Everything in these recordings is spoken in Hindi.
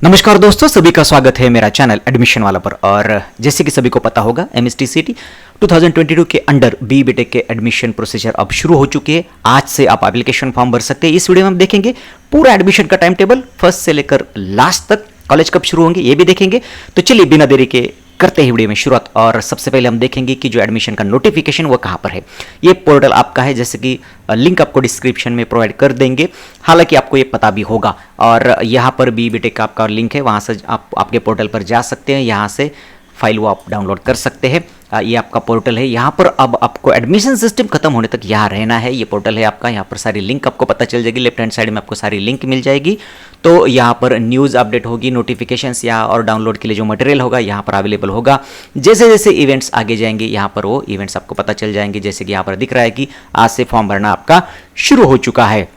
नमस्कार दोस्तों, सभी का स्वागत है मेरा चैनल एडमिशन वाला पर। और जैसे कि सभी को पता होगा, एमएसटीसीटी 2022 के अंडर बी बीटेक के एडमिशन प्रोसीजर अब शुरू हो चुकी है। आज से आप एप्लीकेशन फॉर्म भर सकते हैं। इस वीडियो में हम देखेंगे पूरा एडमिशन का टाइम टेबल, फर्स्ट से लेकर लास्ट तक, कॉलेज कब शुरू होंगे ये भी देखेंगे। तो चलिए बिना देरी के करते हैं वीडियो में शुरुआत। और सबसे पहले हम देखेंगे कि जो एडमिशन का नोटिफिकेशन वो कहाँ पर है। ये पोर्टल आपका है, जैसे कि लिंक आपको डिस्क्रिप्शन में प्रोवाइड कर देंगे। हालांकि आपको ये पता भी होगा। और यहाँ पर बी बीटेक का आपका लिंक है, वहाँ से आप आपके पोर्टल पर जा सकते हैं। यहाँ से फाइल वो आप डाउनलोड कर सकते हैं। ये आपका पोर्टल है। यहाँ पर अब आपको एडमिशन सिस्टम खत्म होने तक यहाँ रहना है। ये पोर्टल है आपका, यहाँ पर सारी लिंक आपको पता चल जाएगी। लेफ्ट हैंड साइड में आपको सारी लिंक मिल जाएगी। तो यहाँ पर न्यूज़ अपडेट होगी, नोटिफिकेशंस यहाँ और डाउनलोड के लिए जो मटेरियल होगा यहाँ पर अवेलेबल होगा। जैसे जैसे इवेंट्स आगे जाएंगे यहाँ पर वो इवेंट्स आपको पता चल जाएंगे। जैसे कि यहाँ पर दिख रहा है कि आज से फॉर्म भरना आपका शुरू हो चुका है।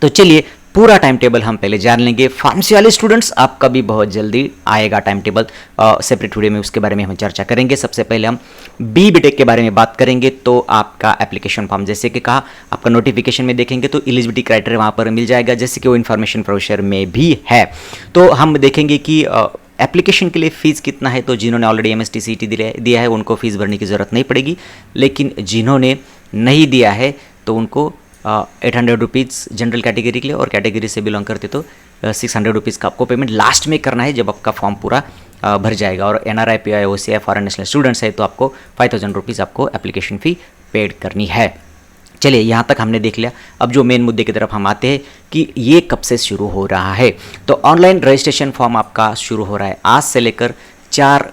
तो चलिए पूरा टाइम टेबल हम पहले जान लेंगे। फार्मेसी वाले स्टूडेंट्स, आपका भी बहुत जल्दी आएगा टाइम टेबल, सेपरेट वीडियो में उसके बारे में हम चर्चा करेंगे। सबसे पहले हम बी बीटेक के बारे में बात करेंगे। तो आपका एप्लीकेशन फॉर्म, जैसे कि कहा, आपका नोटिफिकेशन में देखेंगे तो एलिजिबिलिटी क्राइटेरिया वहाँ पर मिल जाएगा, जैसे कि वो इन्फॉर्मेशन ब्रोशर में भी है। तो हम देखेंगे कि एप्लीकेशन के लिए फ़ीस कितना है। तो जिन्होंने ऑलरेडी एमएसटीसीटी दिया है उनको फ़ीस भरने की ज़रूरत नहीं पड़ेगी। लेकिन जिन्होंने नहीं दिया है तो उनको 800 रुपीज़ जनरल कैटेगरी के लिए, और कैटेगरी से बिलोंग करते तो 600 रुपीज़ का आपको पेमेंट लास्ट में करना है जब आपका फॉर्म पूरा भर जाएगा। और NRI, pi, OCI, foreign national students है तो आपको 5000 रुपीज़ आपको एप्लीकेशन फ़ी पेड करनी है। चलिए यहाँ तक हमने देख लिया। अब जो मेन मुद्दे की तरफ हम आते हैं कि ये कब से शुरू हो रहा है। तो ऑनलाइन रजिस्ट्रेशन फॉर्म आपका शुरू हो रहा है आज से लेकर 4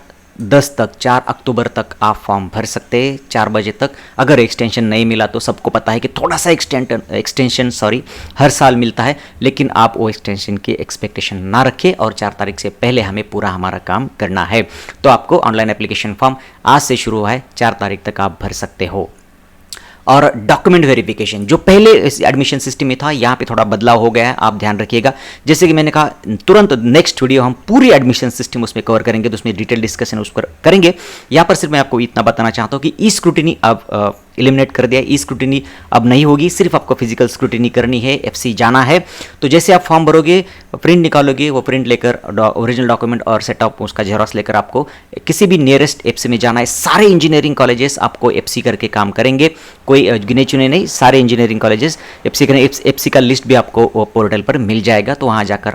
अक्टूबर तक आप फॉर्म भर सकते हैं 4 बजे तक। अगर एक्सटेंशन नहीं मिला तो सबको पता है कि थोड़ा सा एक्सटेंशन हर साल मिलता है, लेकिन आप वो एक्सटेंशन की एक्सपेक्टेशन ना रखें और 4 तारीख से पहले हमें पूरा हमारा काम करना है। तो आपको ऑनलाइन एप्लीकेशन फॉर्म आज से शुरू हुआ है, 4 तारीख तक आप भर सकते हो। और डॉक्यूमेंट वेरिफिकेशन जो पहले इस एडमिशन सिस्टम में था, यहाँ पे थोड़ा बदलाव हो गया है, आप ध्यान रखिएगा। जैसे कि मैंने कहा, तुरंत नेक्स्ट वीडियो हम पूरी एडमिशन सिस्टम उसमें कवर करेंगे, तो उसमें डिटेल डिस्कशन उस पर करेंगे। यहाँ पर सिर्फ मैं आपको इतना बताना चाहता हूँ कि ई स्क्रूटिनी अब एलिमिनेट कर दिया। ई स्क्रूटिनी अब नहीं होगी, सिर्फ आपको फिजिकल स्क्रूटिनी करनी है, एफसी जाना है। तो जैसे आप फॉर्म भरोगे, प्रिंट निकालोगे, वो प्रिंट लेकर ओरिजिनल डॉक्यूमेंट और सेटअप उसका जेरॉक्स लेकर आपको किसी भी नियरेस्ट एफसी में जाना है। सारे इंजीनियरिंग कॉलेजेस आपको एफसी करके काम करेंगे, कोई गिने चुने नहीं, सारे इंजीनियरिंग कॉलेजेस एफसी करें। एफसी का लिस्ट भी आपको पोर्टल पर मिल जाएगा, तो वहाँ जाकर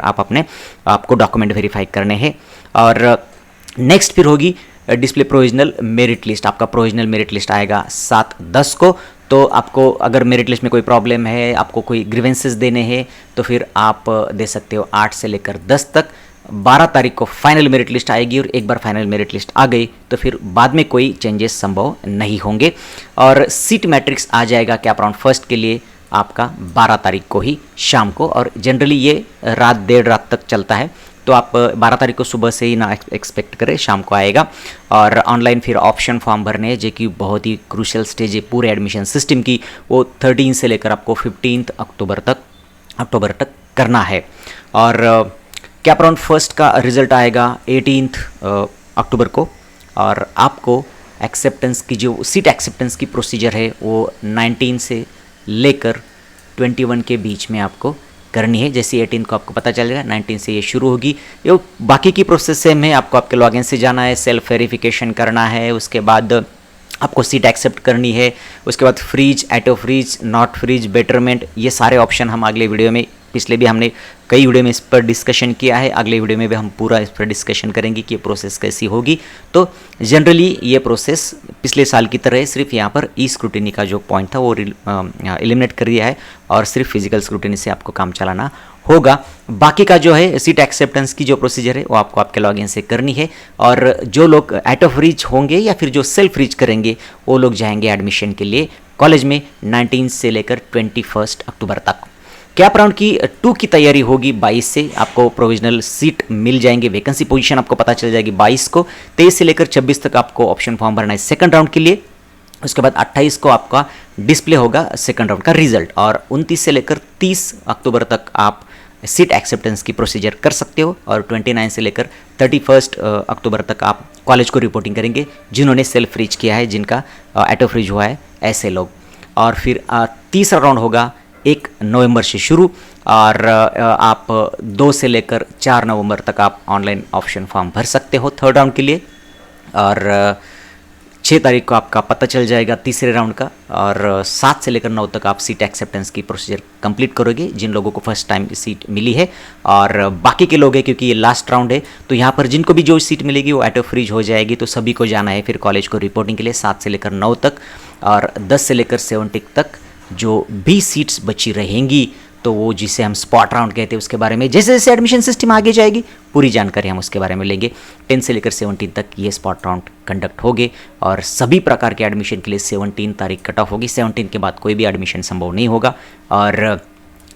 आपको डॉक्यूमेंट वेरीफाई करने हैं। और नेक्स्ट फिर होगी डिस्प्ले प्रोविजनल मेरिट लिस्ट। आपका प्रोविजनल मेरिट लिस्ट आएगा 7/10 को। तो आपको अगर मेरिट लिस्ट में कोई प्रॉब्लम है, आपको कोई ग्रीवेंसेस देने हैं, तो फिर आप दे सकते हो 8 से लेकर 10 तक। 12 तारीख को फाइनल मेरिट लिस्ट आएगी, और एक बार फाइनल मेरिट लिस्ट आ गई तो फिर बाद में कोई चेंजेस संभव नहीं होंगे। और सीट मैट्रिक्स आ जाएगा कैप राउंड फर्स्ट के लिए आपका 12 तारीख को ही शाम को, और जनरली ये देर रात तक चलता है। तो आप 12 तारीख को सुबह से ही ना एक्सपेक्ट करें, शाम को आएगा। और ऑनलाइन फिर ऑप्शन फॉर्म भरने हैं, जो कि बहुत ही क्रूशियल स्टेज है पूरे एडमिशन सिस्टम की। वो 13 से लेकर आपको 15 अक्टूबर तक करना है। और कैप राउंड फर्स्ट का रिजल्ट आएगा 18 अक्टूबर को। और आपको एक्सेप्टेंस की जो सीट एक्सेप्टेंस की प्रोसीजर है वो 19 से लेकर 21 के बीच में आपको करनी है। जैसे 18 को आपको पता चलेगा, 19 से ये शुरू होगी। ये बाकी की प्रोसेस सेम है। आपको आपके लॉगिन से जाना है, सेल्फ वेरिफिकेशन करना है, उसके बाद आपको सीट एक्सेप्ट करनी है, उसके बाद freeze, auto freeze, not freeze, betterment, ये सारे ऑप्शन हम अगले वीडियो में, पिछले भी हमने कई वीडियो में इस पर डिस्कशन किया है। अगले वीडियो में भी हम पूरा इस पर डिस्कशन करेंगे कि ये प्रोसेस कैसी होगी। तो जनरली ये प्रोसेस पिछले साल की तरह है, सिर्फ यहाँ पर ई स्क्रूटिनी का जो पॉइंट था वो एलिमिनेट कर दिया है, और सिर्फ फिजिकल स्क्रूटिनी से आपको काम चलाना होगा। बाकी का जो है सीट एक्सेप्टेंस की जो प्रोसीजर है वो आपको आपके लॉगिन से करनी है। और जो लोग एट ऑफ रीच होंगे या फिर जो सेल्फ रीच करेंगे, वो लोग जाएंगे एडमिशन के लिए कॉलेज में 19 से लेकर 21 अक्टूबर तक। कैप राउंड की 2 की तैयारी होगी 22 से। आपको प्रोविजनल सीट मिल जाएंगे, वैकेंसी पोजीशन आपको पता चल जाएगी 22 को। 23 से लेकर 26 तक आपको ऑप्शन फॉर्म भरना है सेकंड राउंड के लिए। उसके बाद 28 को आपका डिस्प्ले होगा सेकंड राउंड का रिजल्ट। और 29 से लेकर 30 अक्टूबर तक आप सीट एक्सेप्टेंस की प्रोसीजर कर सकते हो। और 29 से लेकर 31 अक्टूबर तक आप कॉलेज को रिपोर्टिंग करेंगे, जिन्होंने सेल्फ रीच किया है, जिनका एटो फ्रीज हुआ है, ऐसे लोग। और फिर तीसरा राउंड होगा 1 नवंबर से शुरू, और आप 2 से लेकर 4 नवंबर तक आप ऑनलाइन ऑप्शन फॉर्म भर सकते हो थर्ड राउंड के लिए। और 6 तारीख को आपका पता चल जाएगा तीसरे राउंड का, और 7 से लेकर 9 तक आप सीट एक्सेप्टेंस की प्रोसीजर कंप्लीट करोगे जिन लोगों को फर्स्ट टाइम सीट मिली है। और बाकी के लोग हैं, क्योंकि ये लास्ट राउंड है, तो यहाँ पर जिनको भी जो सीट मिलेगी वो ऑटो फ्रीज हो जाएगी, तो सभी को जाना है फिर कॉलेज को रिपोर्टिंग के लिए 7 से लेकर 9 तक। और 10 से लेकर 17 तक जो भी सीट्स बची रहेंगी, तो वो जिसे हम स्पॉट राउंड कहते हैं, उसके बारे में जैसे जैसे एडमिशन सिस्टम आगे जाएगी पूरी जानकारी हम उसके बारे में लेंगे। 10 से लेकर 17 तक ये स्पॉट राउंड कंडक्ट होंगे, और सभी प्रकार के एडमिशन के लिए 17 तारीख कट ऑफ होगी। 17 के बाद कोई भी एडमिशन संभव नहीं होगा, और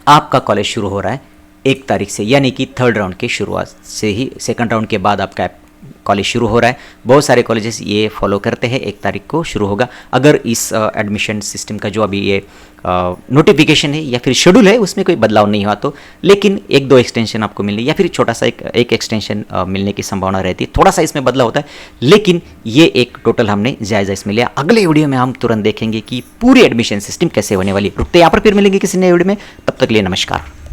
आपका कॉलेज शुरू हो रहा है 1 तारीख से, यानी कि थर्ड राउंड के शुरुआत से ही, सेकंड राउंड के बाद आपका कॉलेज शुरू हो रहा है। बहुत सारे कॉलेजेस ये फॉलो करते हैं, 1 तारीख को शुरू होगा। अगर इस एडमिशन सिस्टम का जो अभी ये नोटिफिकेशन है या फिर शेड्यूल है उसमें कोई बदलाव नहीं हुआ तो, लेकिन 1-2 एक्सटेंशन आपको मिलने या फिर छोटा सा एक एक्सटेंशन मिलने की संभावना रहती है। थोड़ा सा इसमें बदलाव होता है, लेकिन ये एक टोटल हमने जायजा इसमें लिया। अगले वीडियो में हम तुरंत देखेंगे कि पूरी एडमिशन सिस्टम कैसे होने वाली है। रुकते यहाँ पर, फिर मिलेंगे किसी नए वीडियो में, तब तक के लिए नमस्कार।